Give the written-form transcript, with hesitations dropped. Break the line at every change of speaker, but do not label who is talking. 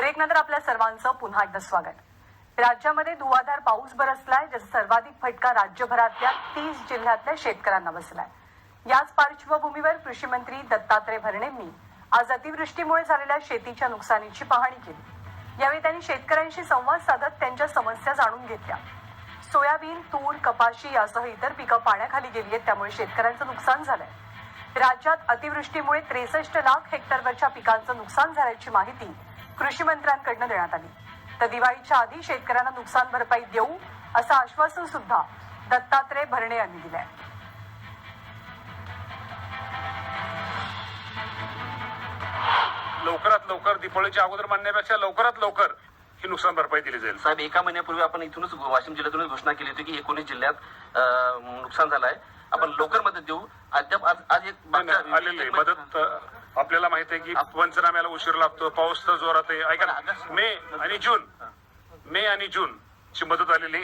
ब्रेकनंतर आपल्या सर्वांचं पुन्हा एकदा स्वागत. राज्यामध्ये धुवाधार पाऊस बरसलाय, ज्याचा सर्वाधिक फटका राज्यभरातल्या 30 जिल्ह्यातल्या शेतकऱ्यांना बसलाय. याच पार्श्वभूमीवर कृषी मंत्री दत्तात्रय भरणेंनी आज अतिवृष्टीमुळे झालेल्या शेतीच्या नुकसानीची पाहणी केली. यावेळी त्यांनी शेतकऱ्यांशी संवाद साधत त्यांच्या समस्या जाणून घेतल्या. सोयाबीन, तूर, कपाशी यासह इतर पिकं पाण्याखाली गेली आहेत, त्यामुळे शेतकऱ्यांचं नुकसान झालंय. राज्यात अतिवृष्टीमुळे 63 लाख हेक्टरवरच्या पिकांचं नुकसान झाल्याची माहिती कृषी मंत्र्यांकडून देण्यात आली. तर दिवाळीच्या आधी शेतकऱ्यांना नुकसान भरपाई देऊ असं आश्वासन सुद्धा दत्तात्रय भरणे यांनी दिलंय.
लवकरात लवकर दिवाळीच्या अगोदर मानण्यापेक्षा लवकरात लवकर ही नुकसान भरपाई दिली जाईल.
साहेब, एका महिन्यापूर्वी आपण इथूनच वाशिम जिल्ह्यातूनच घोषणा केली होती की 19 जिल्ह्यात नुकसान झालं आहे. आपण लवकर मदत देऊ. अद्याप आज एक
आलेली मदत आपल्याला माहिती आहे की पंचनाम्याला उशीर लागतो, पाऊस तर जोरात आहे. ऐका ना, मे आणि जून ची मदत आलेली